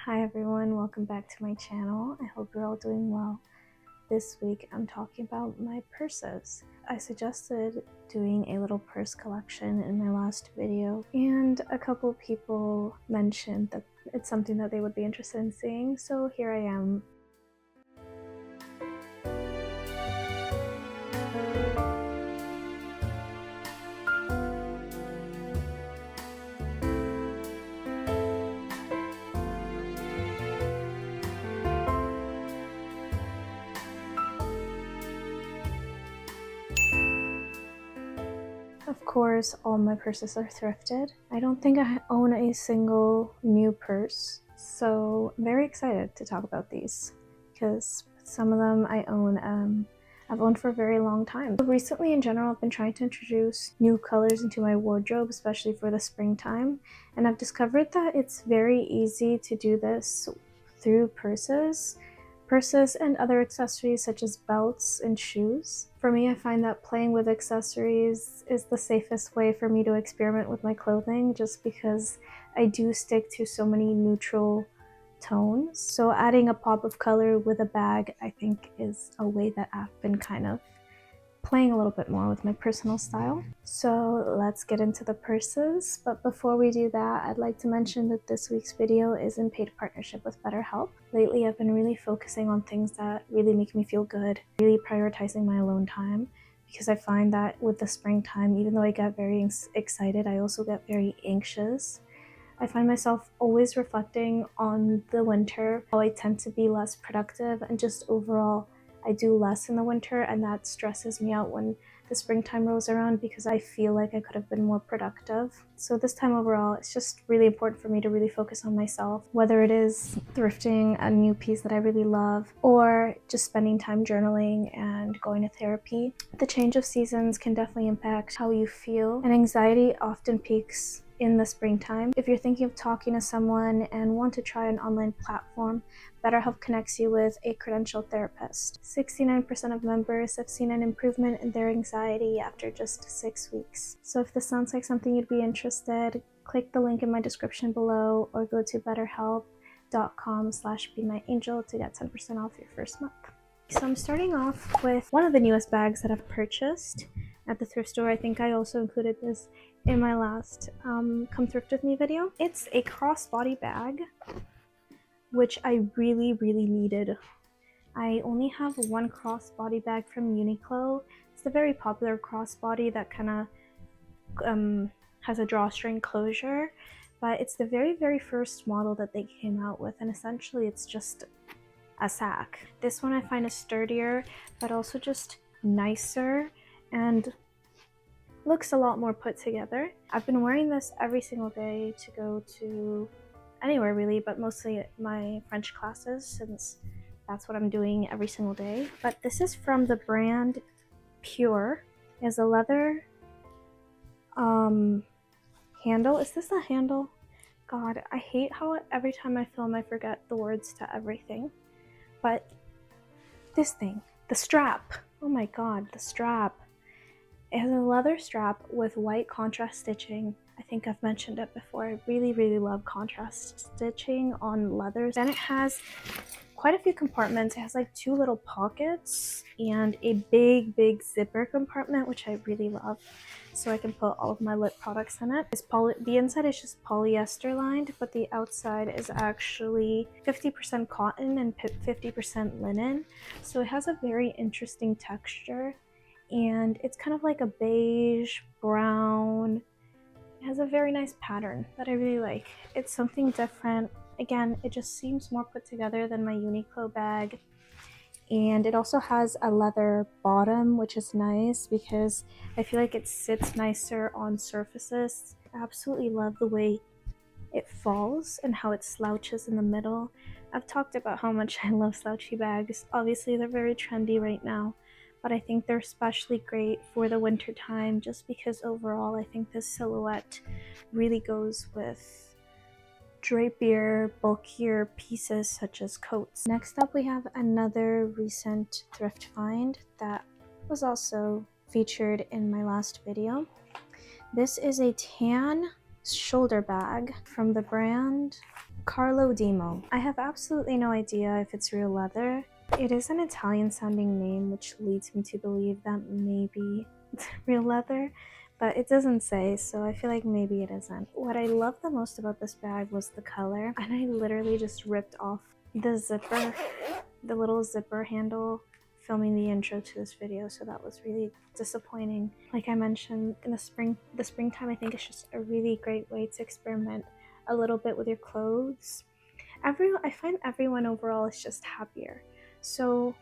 Hi everyone, welcome back to my channel. I hope you're all doing well. This week I'm talking about my purses. I suggested doing a little purse collection in my last video, and a couple people mentioned that it's something that they would be interested in seeing, so here I am. Of course, all my purses are thrifted. I don't think I own a single new purse, so I'm very excited to talk about these because some of them I've owned for a very long time. Recently, in general, I've been trying to introduce new colors into my wardrobe, especially for the springtime, and I've discovered that it's very easy to do this through purses and other accessories such as belts and shoes. For me, I find that playing with accessories is the safest way for me to experiment with my clothing, just because I do stick to so many neutral tones. So adding a pop of color with a bag, I think, is a way that I've been kind of playing a little bit more with my personal style. So let's get into the purses. But before we do that, I'd like to mention that this week's video is in paid partnership with BetterHelp. Lately, I've been really focusing on things that really make me feel good, really prioritizing my alone time, because I find that with the springtime, even though I get very excited, I also get very anxious. I find myself always reflecting on the winter, how I tend to be less productive, and just overall I do less in the winter, and that stresses me out when the springtime rolls around because I feel like I could have been more productive. So this time overall, it's just really important for me to really focus on myself, whether it is thrifting a new piece that I really love or just spending time journaling and going to therapy. The change of seasons can definitely impact how you feel, and anxiety often peaks in the springtime. If you're thinking of talking to someone and want to try an online platform, BetterHelp connects you with a credentialed therapist. 69% of members have seen an improvement in their anxiety after just 6 weeks. So if this sounds like something you'd be interested, click the link in my description below or go to betterhelp.com/BeMyAngel to get 10% off your first month. So I'm starting off with one of the newest bags that I've purchased at the thrift store. I think I also included this in my last Come Thrift With Me video. It's a crossbody bag, which I really needed. I only have one crossbody bag from Uniqlo. It's the very popular crossbody that kind of has a drawstring closure, but it's the very first model that they came out with, and essentially it's just a sack. This one I find is sturdier, but also just nicer and looks a lot more put together. I've been wearing this every single day to go to anywhere really, but mostly my French classes, since that's what I'm doing every single day. But this is from the brand Pure. It has a leather handle. Is this a handle? God, I hate how every time I film I forget the words to everything. But this thing, the strap, oh my god, the strap. It has a leather strap with white contrast stitching. I think I've mentioned it before. I really love contrast stitching on leathers. Then it has quite a few compartments. It has like 2 little pockets and a big zipper compartment, which I really love. So I can put all of my lip products in it. The inside is just polyester lined, but the outside is actually 50% cotton and 50% linen. So it has a very interesting texture, and it's kind of like a beige brown. It has a very nice pattern that I really like. It's something different. Again, it just seems more put together than my Uniqlo bag. And it also has a leather bottom, which is nice because I feel like it sits nicer on surfaces. I absolutely love the way it falls and how it slouches in the middle. I've talked about how much I love slouchy bags. Obviously, they're very trendy right now, but I think they're especially great for the winter time just because overall I think this silhouette really goes with drapier, bulkier pieces such as coats. Next up, we have another recent thrift find that was also featured in my last video. This is a tan shoulder bag from the brand Carlo Demo. I have absolutely no idea if it's real leather. It is an Italian sounding name, which leads me to believe that maybe it's real leather, but it doesn't say, so I feel like maybe it isn't. What I loved the most about this bag was the color, and I literally just ripped off the zipper, the little zipper handle, filming the intro to this video, so that was really disappointing. Like I mentioned, in the springtime, I think it's just a really great way to experiment a little bit with your clothes. I find everyone overall is just happier. So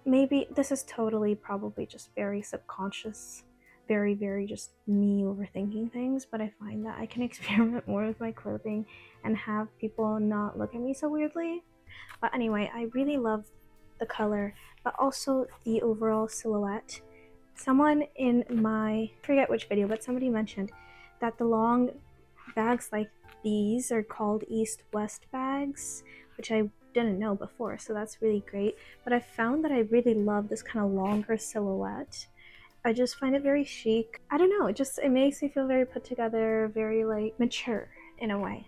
maybe this is totally probably just very subconscious, very just me overthinking things, but I find that I can experiment more with my clothing and have people not look at me so weirdly. But anyway, I really love the color, but also the overall silhouette. Someone in I forget which video, but somebody mentioned that the long bags like these are called east-west bags, which I didn't know before, so that's really great. But I found that I really love this kind of longer silhouette. I just find it very chic. I don't know, it makes me feel very put together, very like mature in a way.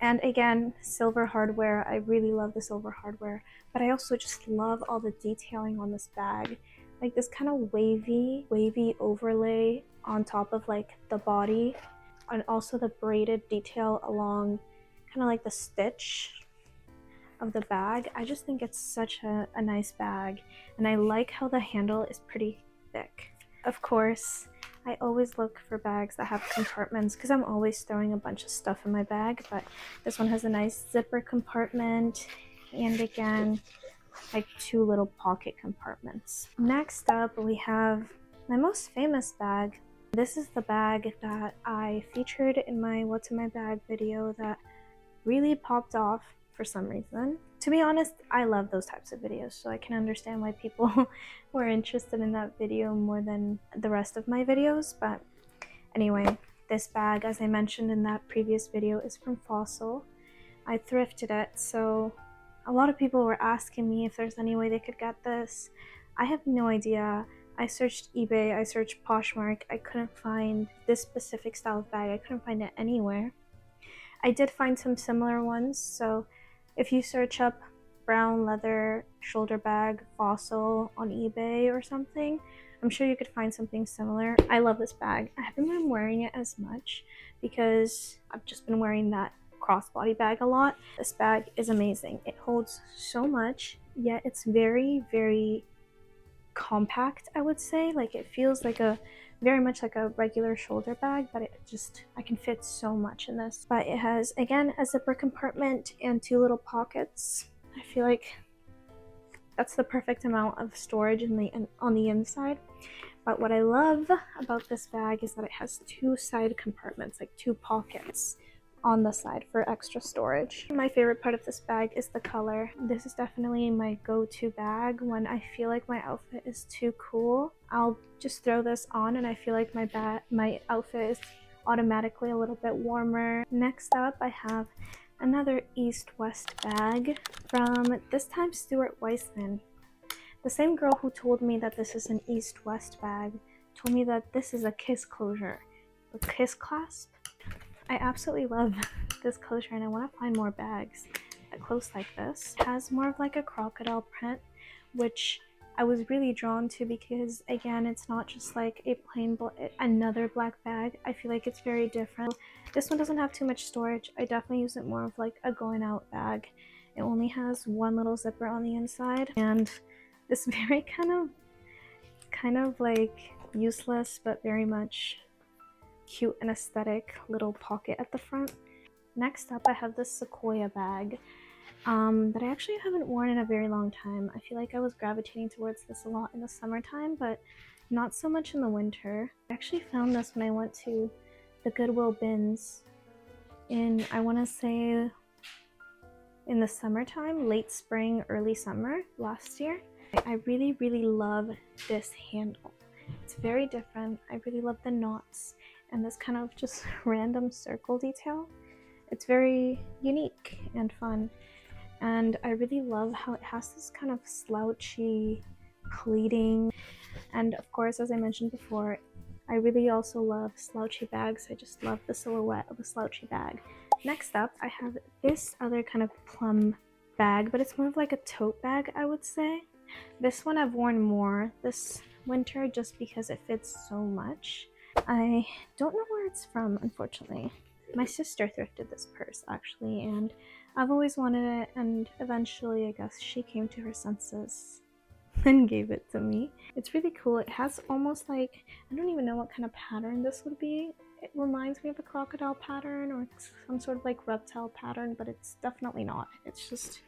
And again, silver hardware. I really love the silver hardware, but I also just love all the detailing on this bag. Like this kind of wavy overlay on top of like the body, and also the braided detail along kind of like the stitch of the bag. I just think it's such a nice bag, and I like how the handle is pretty thick. Of course, I always look for bags that have compartments because I'm always throwing a bunch of stuff in my bag, but this one has a nice zipper compartment and again like 2 little pocket compartments. Next up, we have my most famous bag. This is the bag that I featured in my What's in My Bag video that really popped off for some reason. To be honest, I love those types of videos, so I can understand why people were interested in that video more than the rest of my videos. But anyway, this bag, as I mentioned in that previous video, is from Fossil. I thrifted it, so a lot of people were asking me if there's any way they could get this. I have no idea. I searched eBay, I searched Poshmark, I couldn't find this specific style of bag. I couldn't find it anywhere. I did find some similar ones, so if you search up brown leather shoulder bag Fossil on eBay or something, I'm sure you could find something similar. I love this bag. I haven't been wearing it as much because I've just been wearing that crossbody bag a lot. This bag is amazing. It holds so much, yet it's very compact, I would say. Like it feels like very much like a regular shoulder bag, but I can fit so much in this. But it has, again, a zipper compartment and 2 little pockets. I feel like that's the perfect amount of storage on the inside. But what I love about this bag is that it has 2 side compartments, like 2 pockets on the side for extra storage. My favorite part of this bag is the color. This is definitely my go-to bag when I feel like my outfit is too cool. I'll just throw this on and I feel like my outfit is automatically a little bit warmer. Next up, I have another East-West bag from, this time, Stuart Weitzman. The same girl who told me that this is an East-West bag told me that this is a kiss closure, a kiss clasp. I absolutely love this closure, and I want to find more bags that close like this. It has more of like a crocodile print, which I was really drawn to because, again, it's not just like a plain another black bag. I feel like it's very different. This one doesn't have too much storage. I definitely use it more of like a going out bag. It only has 1 little zipper on the inside, and this very kind of like useless but very much cute and aesthetic little pocket at the front. Next up, I have this Sequoia bag that I actually haven't worn in a very long time. I feel like I was gravitating towards this a lot in the summertime, but not so much in the winter. I actually found this when I went to the Goodwill bins in, I want to say, in the summertime, late spring, early summer last year. I really love this handle. It's very different. I really love the knots and this kind of just random circle detail. It's very unique and fun, and I really love how it has this kind of slouchy pleating. And of course, as I mentioned before, I really also love slouchy bags. I just love the silhouette of a slouchy bag. Next up, I have this other kind of plum bag, but it's more of like a tote bag, I would say. This one I've worn more this winter just because it fits so much. I don't know where it's from, unfortunately. My sister thrifted this purse actually, and I've always wanted it, and eventually I guess she came to her senses and gave it to me. It's really cool. It has almost like, I don't even know what kind of pattern this would be. It reminds me of a crocodile pattern or some sort of like reptile pattern, but it's definitely not. It's just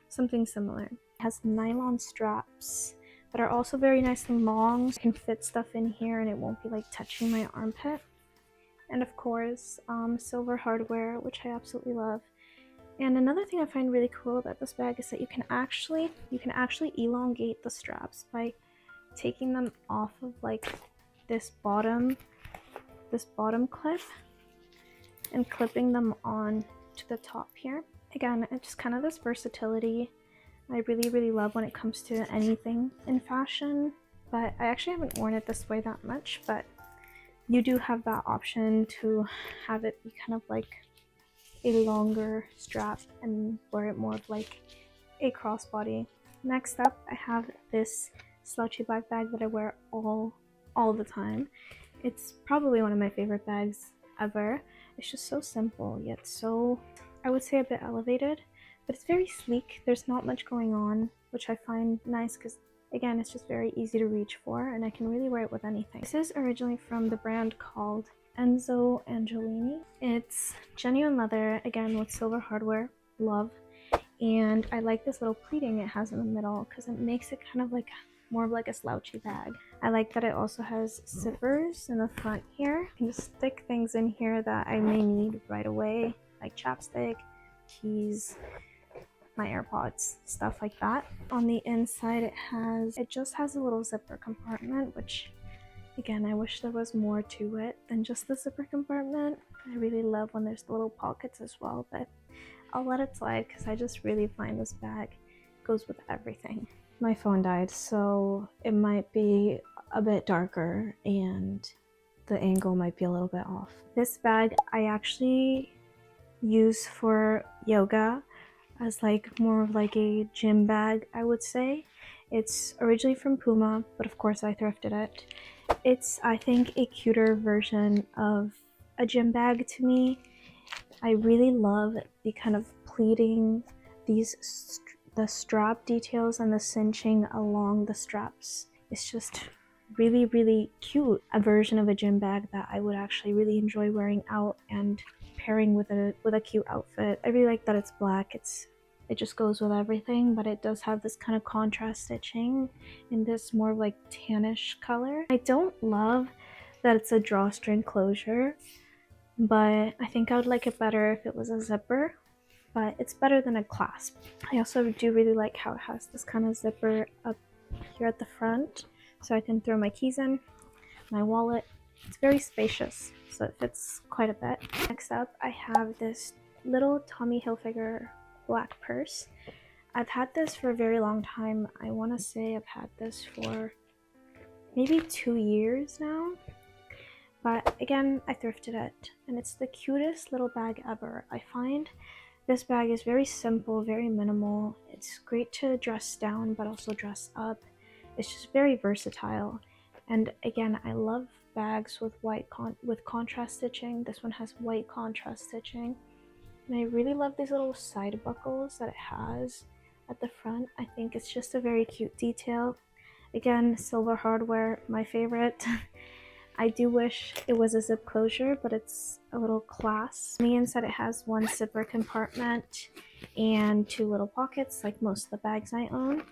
something similar. It has nylon straps that are also very nice and long. So you can fit stuff in here and it won't be like touching my armpit. And of course, silver hardware, which I absolutely love. And another thing I find really cool about this bag is that you can actually elongate the straps by taking them off of like this bottom clip and clipping them on to the top here. Again, it's just kind of this versatility I really love when it comes to anything in fashion, but I actually haven't worn it this way that much, but you do have that option to have it be kind of like a longer strap and wear it more of like a crossbody. Next up, I have this slouchy black bag that I wear all the time. It's probably one of my favorite bags ever. It's just so simple yet so, I would say, a bit elevated, but it's very sleek. There's not much going on, which I find nice because again, it's just very easy to reach for and I can really wear it with anything. This is originally from the brand called Enzo Angelini. It's genuine leather, again with silver hardware, love. And I like this little pleating it has in the middle because it makes it kind of like more of like a slouchy bag. I like that it also has zippers in the front here. You can just stick things in here that I may need right away, like chapstick, keys, my AirPods, stuff like that. On the inside it just has a little zipper compartment, which again, I wish there was more to it than just the zipper compartment. I really love when there's little pockets as well, but I'll let it slide because I just really find this bag goes with everything. My phone died, so it might be a bit darker and the angle might be a little bit off. This bag I actually use for yoga as like more of like a gym bag, I would say. It's originally from Puma, but of course I thrifted it. It's, I think, a cuter version of a gym bag to me. I really love the kind of pleating, the strap details and the cinching along the straps. It's just really cute. A version of a gym bag that I would actually really enjoy wearing out and pairing with a cute outfit. I really like that it's black. It just goes with everything, but it does have this kind of contrast stitching in this more like tannish color. I don't love that it's a drawstring closure, but I think I would like it better if it was a zipper, but it's better than a clasp. I also do really like how it has this kind of zipper up here at the front, so I can throw my keys in, my wallet. It's very spacious, so it fits quite a bit. Next up, I have this little Tommy Hilfiger black purse. I've had this for a very long time. I want to say I've had this for maybe 2 years now, but again, I thrifted it and it's the cutest little bag ever. I find this bag is very simple, very minimal. It's great to dress down but also dress up. It's just very versatile, and again, I love bags with with contrast stitching. This one has white contrast stitching. And I really love these little side buckles that it has at the front. I think it's just a very cute detail. Again, silver hardware, my favorite. I do wish it was a zip closure, but it's a little clasp. On the inside it has one zipper compartment and 2 little pockets like most of the bags I own.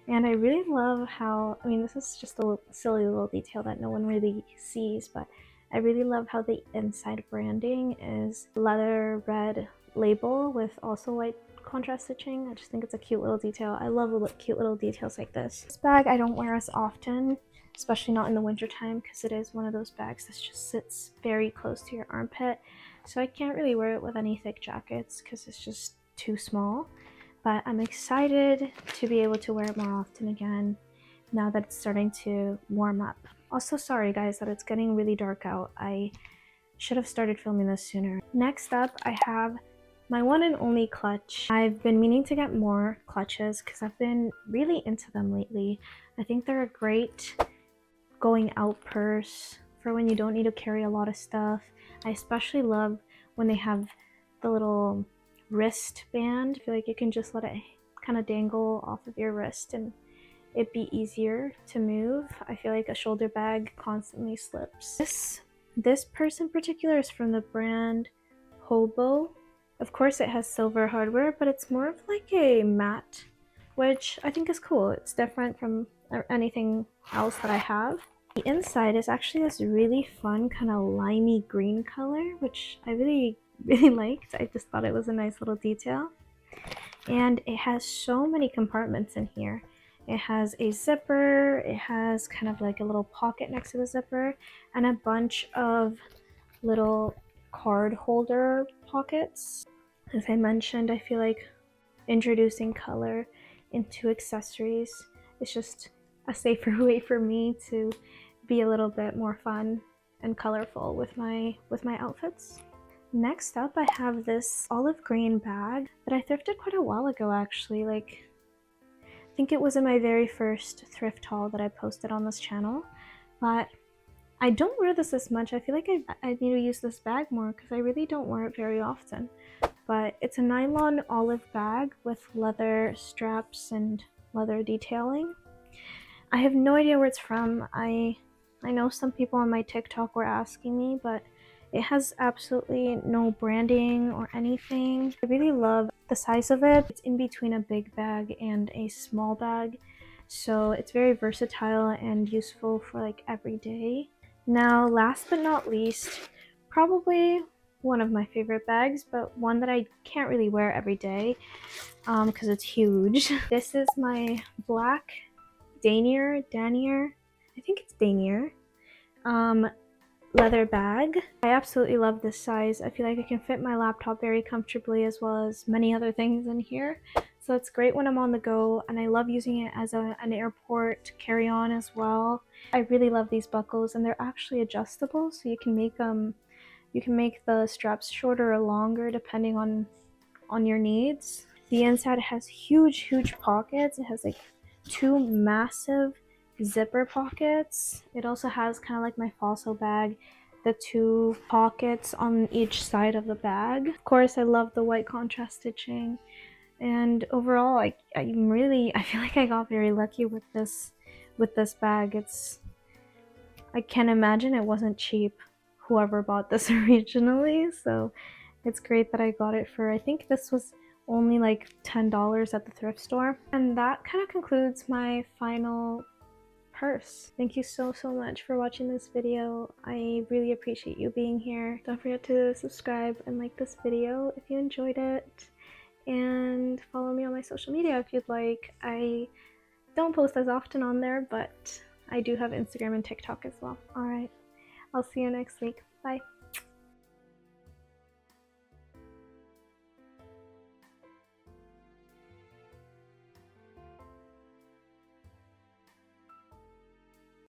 And I really love how, I mean, this is just a silly little detail that no one really sees, but I really love how the inside branding is leather red label with also white contrast stitching. I just think it's a cute little detail. I love cute little details like this. This bag I don't wear as often, especially not in the winter time, because it is one of those bags that just sits very close to your armpit. So I can't really wear it with any thick jackets because it's just too small. But I'm excited to be able to wear it more often again now that it's starting to warm up. Also, sorry guys that it's getting really dark out. I Should have started filming this sooner. Next up, I have my one and only clutch. I've been meaning to get more clutches because I've been really into them lately. I think they're a great going out purse for when you don't need to carry a lot of stuff. I especially love when they have the little wrist band. I feel like you can just let it kind of dangle off of your wrist and it'd be easier to move. I feel like a shoulder bag constantly slips. This purse in particular is from the brand Hobo. Of course it has silver hardware, but it's more of like a matte, which I think is cool. It's different from anything else that I have. The inside is actually this really fun kind of limey green color, which I really liked. I just thought it was a nice little detail. And it has so many compartments in here. It has a zipper, it has kind of like a little pocket next to the zipper, and a bunch of little card holder pockets. As I mentioned, I feel like introducing color into accessories is just a safer way for me to be a little bit more fun and colorful with my outfits. Next up, I have this olive green bag that I thrifted quite a while ago actually. Like, I think it was in my very first thrift haul that I posted on this channel, but I don't wear this as much. I feel like I need to use this bag more because I really don't wear it very often. But it's a nylon olive bag with leather straps and leather detailing. I have no idea where it's from. I know some people on my TikTok were asking me, but it has absolutely no branding or anything. I really love the size of it. It's in between a big bag and a small bag, so it's very versatile and useful for like every day. Now, last but not least, probably one of my favorite bags, but one that I can't really wear every day because it's huge. This is my black Danier, I think it's Danier, leather bag. I absolutely love this size. I feel like I can fit my laptop very comfortably as well as many other things in here. So it's great when I'm on the go, and I love using it as an airport carry-on as well. I really love these buckles, and they're actually adjustable, so you can make the straps shorter or longer depending on your needs. The inside has huge pockets. It has like 2 massive zipper pockets. It also has kind of like my fossil bag, the 2 pockets on each side of the bag. Of course, I love the white contrast stitching, and overall I feel like I got very lucky with this bag. I can't imagine it wasn't cheap, whoever bought this originally, so it's great that I got it for, I think this was only like $10 at the thrift store. And that kind of concludes my final purse. Thank you so much for watching this video. I really appreciate you being here. Don't forget to subscribe and like this video if you enjoyed it, and follow me on my social media if you'd like. I don't post as often on there, but I do have Instagram and TikTok as well. Alright, I'll see you next week. Bye.